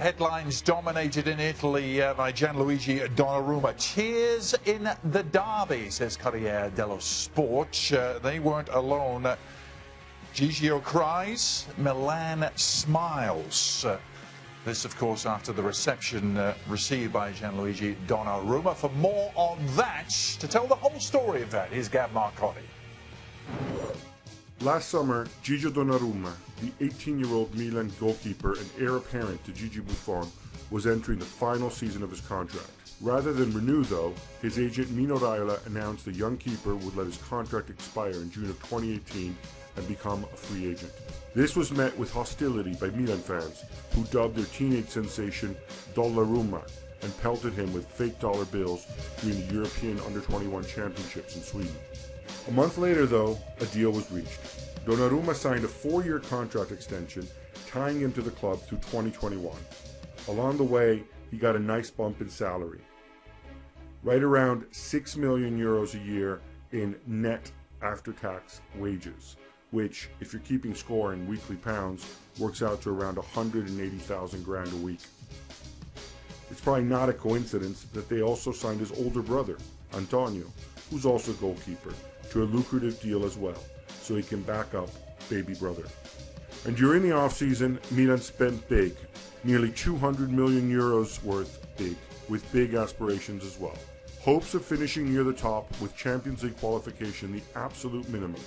headlines dominated in Italy by Gianluigi Donnarumma. Tears in the derby, says Corriere dello Sport. They weren't alone. Gigio cries, Milan smiles. This, of course, after the reception received by Gianluigi Donnarumma. For more on that, to tell the whole story of that, here's Gab Marcotti. Last summer, Gigio Donnarumma, the 18-year-old Milan goalkeeper and heir apparent to Gigi Buffon, was entering the final season of his contract. Rather than renew, though, his agent Mino Raiola announced the young keeper would let his contract expire in June of 2018 and become a free agent. This was met with hostility by Milan fans, who dubbed their teenage sensation Donnarumma and pelted him with fake dollar bills during the European Under-21 Championships in Sweden. A month later, though, a deal was reached. Donnarumma signed a 4-year contract extension, tying him to the club through 2021. Along the way, he got a nice bump in salary. Right around 6 million euros a year in net after-tax wages, which, if you're keeping score in weekly pounds, works out to around 180,000 grand a week. It's probably not a coincidence that they also signed his older brother, Antonio, who's also goalkeeper, to a lucrative deal as well, so he can back up baby brother. And during the off-season, Milan spent big, nearly 200 million euros worth big, with big aspirations as well. Hopes of finishing near the top with Champions League qualification the absolute minimum.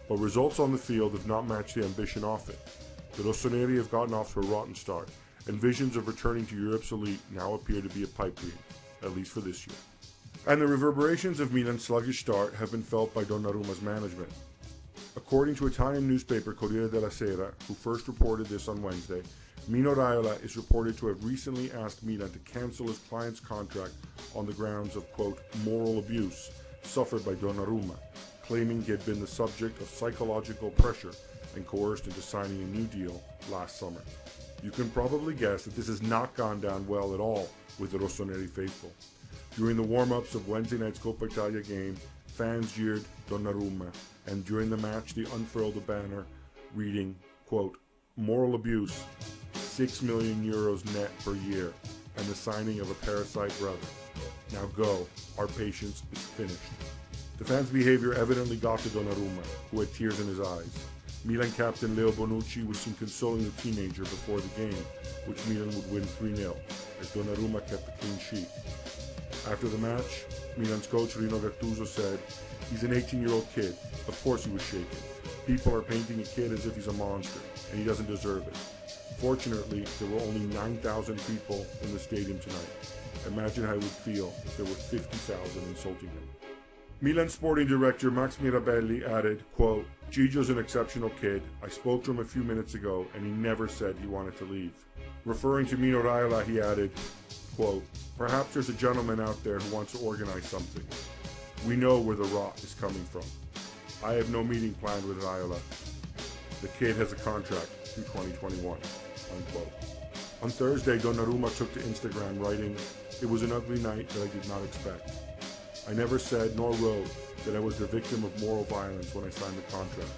But results on the field have not matched the ambition off it. The Rossoneri have gotten off to a rotten start, and visions of returning to Europe's elite now appear to be a pipe dream, at least for this year. And the reverberations of Milan's sluggish start have been felt by Donnarumma's management. According to Italian newspaper Corriere della Sera, who first reported this on Wednesday, Mino Raiola is reported to have recently asked Milan to cancel his client's contract on the grounds of, quote, moral abuse suffered by Donnarumma, claiming he had been the subject of psychological pressure and coerced into signing a new deal last summer. You can probably guess that this has not gone down well at all with the Rossoneri faithful. During the warm-ups of Wednesday night's Coppa Italia game, fans jeered Donnarumma, and during the match they unfurled a banner reading, quote, moral abuse, 6 million euros net per year, and the signing of a parasite brother. Now go, our patience is finished. The fans' behavior evidently got to Donnarumma, who had tears in his eyes. Milan captain Leo Bonucci was seen consoling the teenager before the game, which Milan would win 3-0, as Donnarumma kept a clean sheet. After the match, Milan's coach Rino Gattuso said, he's an 18-year-old kid. Of course he was shaken. People are painting a kid as if he's a monster, and he doesn't deserve it. Fortunately, there were only 9,000 people in the stadium tonight. Imagine how he would feel if there were 50,000 insulting him. Milan sporting director Max Mirabelli added, quote, Gigio's an exceptional kid. I spoke to him a few minutes ago, and he never said he wanted to leave. Referring to Mino Raiola, he added, quote, perhaps there's a gentleman out there who wants to organize something. We know where the rot is coming from. I have no meeting planned with Raiola. The kid has a contract through 2021, unquote. On Thursday, Donnarumma took to Instagram writing, it was an ugly night that I did not expect. I never said nor wrote that I was the victim of moral violence when I signed the contract.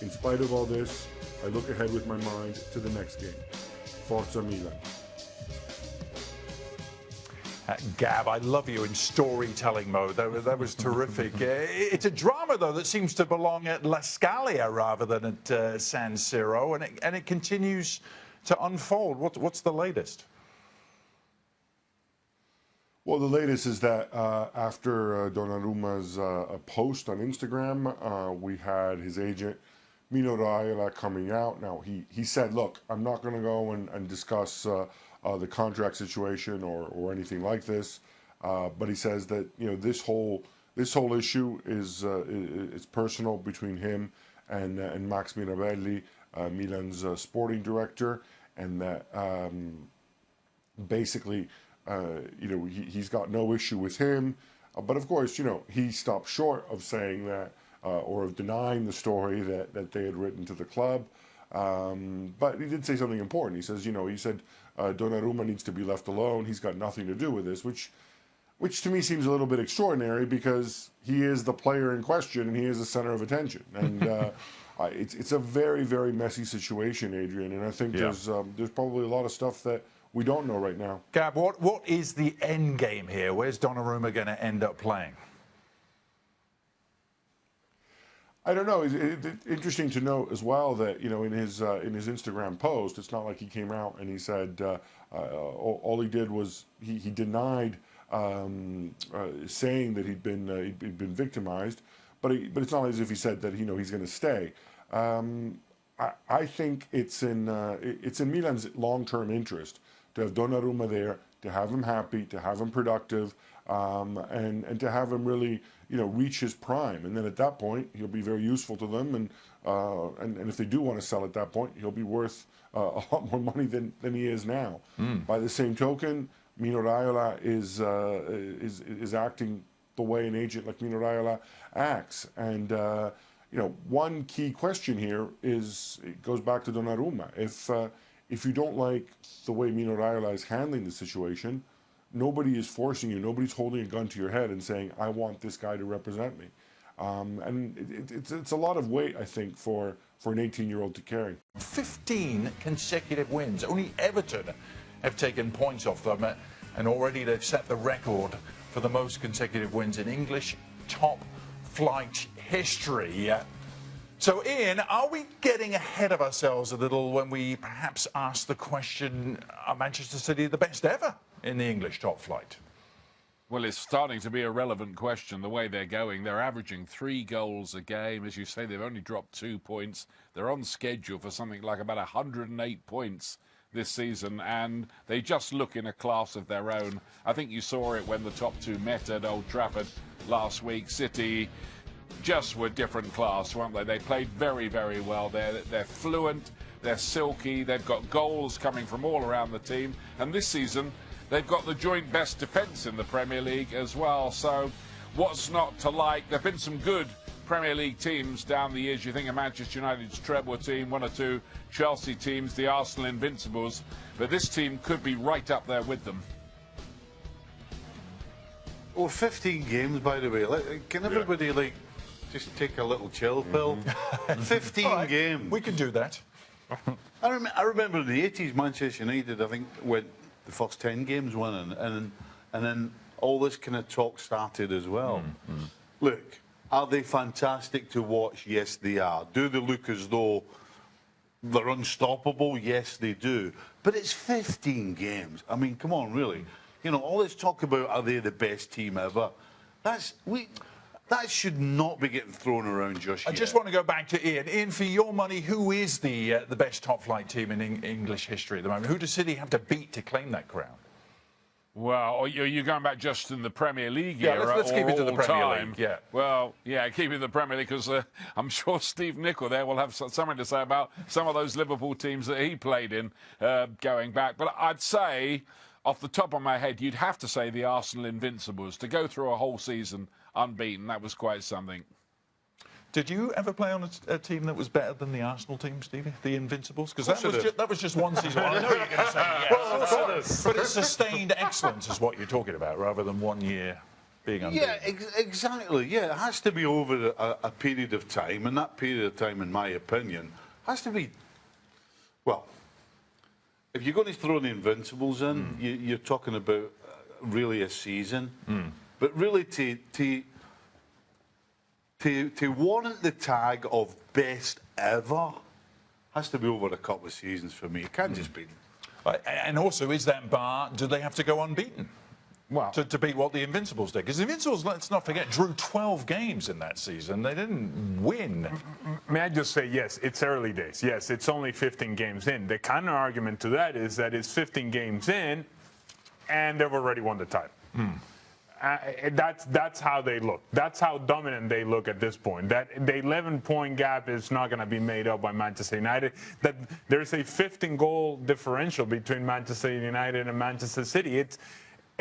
In spite of all this, I look ahead with my mind to the next game. Forza Milan. Gab, I love you in storytelling mode. That was terrific. It's a drama, though, that seems to belong at La Scala rather than at San Siro, and it continues to unfold. What's the latest? Well, the latest is that after Donnarumma's post on Instagram, we had his agent, Mino Raiola, coming out. Now, he said, look, I'm not going to go and discuss the contract situation or anything like this, but he says that, you know, this whole issue is personal between him and Max Mirabelli, Milan's sporting director, and that basically, you know, he's got no issue with him, but of course, you know, he stopped short of saying that or of denying the story that they had written to the club. But he did say something important. He says, you know, he said Donnarumma needs to be left alone. He's got nothing to do with this, which to me seems a little bit extraordinary because he is the player in question and he is the center of attention. And it's a very, very messy situation, Adrian, and I think there's probably a lot of stuff that we don't know right now. Gab, what is the end game here? Where's Donnarumma going to end up playing? I don't know. It's interesting to note as well that, you know, in his Instagram post, it's not like he came out and he said all he did was he denied saying that he'd been victimized, but it's not as if he said that, you know, he's going to stay. I think it's in Milan's long-term interest to have Donnarumma there, to have him happy, to have him productive, and to have him really, you know, reach his prime. And then at that point, he'll be very useful to them. And if they do want to sell at that point, he'll be worth a lot more money than he is now. By the same token, Mino Raiola is acting the way an agent like Mino Raiola acts. And you know, one key question here is, it goes back to Donnarumma. If you don't like the way Mino Raiola is handling the situation, nobody is forcing you. Nobody's holding a gun to your head and saying, I want this guy to represent me. And it's a lot of weight, I think, for an 18-year-old to carry. 15 consecutive wins. Only Everton have taken points off them, and already they've set the record for the most consecutive wins in English top-flight history. So, Ian, are we getting ahead of ourselves a little when we perhaps ask the question, are Manchester City the best ever in the English top flight? Well, it's starting to be a relevant question, the way they're going. They're averaging 3 goals a game. As you say, they've only dropped 2 points. They're on schedule for something like about 108 points this season, and they just look in a class of their own. I think you saw it when the top two met at Old Trafford last week. City just were different class, weren't they? They played very, very well. They're fluent, they're silky, they've got goals coming from all around the team, and this season they've got the joint best defence in the Premier League as well. So what's not to like? There have been some good Premier League teams down the years. You think of Manchester United's treble team, 1 or 2 Chelsea teams, the Arsenal Invincibles, but this team could be right up there with them. Well, 15 games, by the way. Can everybody just take a little chill pill? 15 right, games. We can do that. I remember in the 80s, Manchester United, I think, went the first 10 games winning, and then all this kind of talk started as well. Look, are they fantastic to watch? Yes, they are. Do they look as though they're unstoppable? Yes, they do. But it's 15 games. I mean, come on, really. You know, all this talk about, are they the best team ever? That should not be getting thrown around just yet. I just want to go back to Ian. Ian, for your money, who is the best top-flight team in English history at the moment? Who does City have to beat to claim that crown? Well, you're going back just in the Premier League era. Let's keep it to the Premier League. Yeah. Well, yeah, keep it in the Premier League, because I'm sure Steve Nicol there will have something to say about some of those Liverpool teams that he played in going back. But I'd say, off the top of my head, you'd have to say the Arsenal Invincibles. To go through a whole season unbeaten, that was quite something. Did you ever play on a team that was better than the Arsenal team, Stevie? The Invincibles? Because that was just one season. Well, I know you're going to say yes. But it's sustained excellence is what you're talking about, rather than 1 year being unbeaten. Yeah, exactly. Yeah, it has to be over a period of time, and that period of time, in my opinion, has to be, well, if you're going to throw the Invincibles in, you're talking about really a season. But really, to warrant the tag of best ever has to be over a couple of seasons for me. It can't just be. And also, is that bar, do they have to go unbeaten? Well, to beat what the Invincibles did? Because the Invincibles, let's not forget, drew 12 games in that season. They didn't win. May I just say, yes, it's early days. Yes, it's only 15 games in. The counter argument to that is that it's 15 games in, and they've already won the title. That's how they look. That's how dominant they look at this point. That the 11-point gap is not going to be made up by Manchester United. That there's a 15-goal differential between Manchester United and Manchester City. It's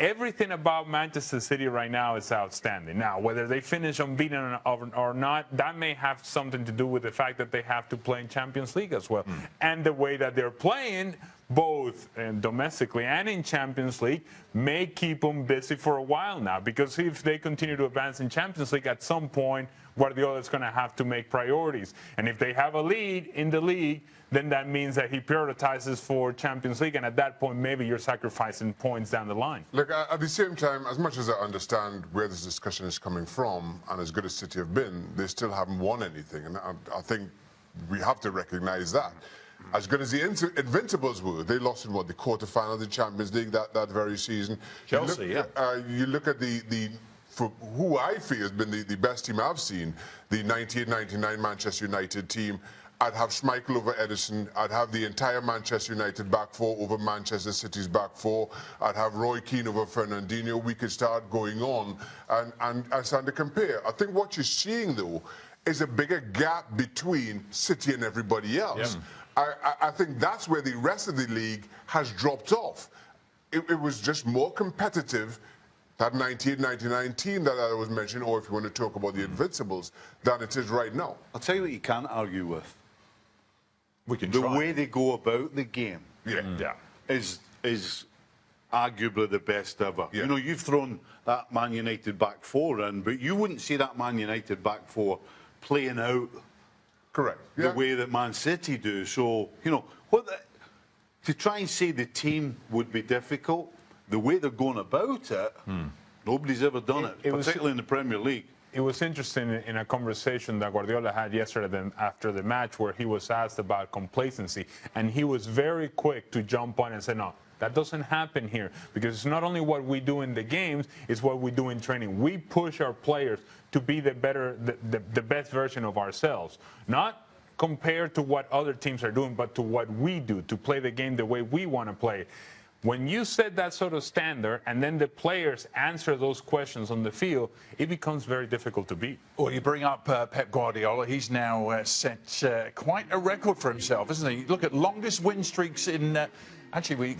everything about Manchester City right now is outstanding. Now, whether they finish unbeaten or not, that may have something to do with the fact that they have to play in Champions League as well, and the way that they're playing. both domestically and in Champions League, may keep them busy for a while now. Because if they continue to advance in Champions League, at some point, Guardiola is going to have to make priorities. And if they have a lead in the league, then that means that he prioritizes for Champions League. And at that point, maybe you're sacrificing points down the line. Look, at the same time, as much as I understand where this discussion is coming from, and as good as City have been, they still haven't won anything. And I think we have to recognize that. As good as the Invincibles were, they lost in the quarterfinal of the Champions League that very season. Chelsea, you look at the for who I feel has been the best team I've seen, the 98-99 Manchester United team. I'd have Schmeichel over Edison. I'd have the entire Manchester United back four over Manchester City's back four. I'd have Roy Keane over Fernandinho. We could start going on and start to compare. I think what you're seeing, though, is a bigger gap between City and everybody else. Yeah. I think that's where the rest of the league has dropped off. It was just more competitive, that 98-99 team that I was mentioning, or if you want to talk about the Invincibles, than it is right now. I'll tell you what you can't argue with. We can the try. way they go about the game is arguably the best ever. Yeah. You know, you've thrown that Man United back four in, but you wouldn't see that Man United back four playing out Correct. the way that Man City do. So, you know, to try and say the team would be difficult, the way they're going about it, nobody's ever done it, particularly in the Premier League. It was interesting in a conversation that Guardiola had yesterday after the match, where he was asked about complacency, and he was very quick to jump on and say, no, that doesn't happen here, because it's not only what we do in the games, it's what we do in training. We push our players to be the best version of ourselves, not compared to what other teams are doing, but to what we do, to play the game the way we want to play it. When you set that sort of standard and then the players answer those questions on the field, it becomes very difficult to beat. Well, you bring up Pep Guardiola. He's now set quite a record for himself, isn't he? Look at longest win streaks in... actually, we...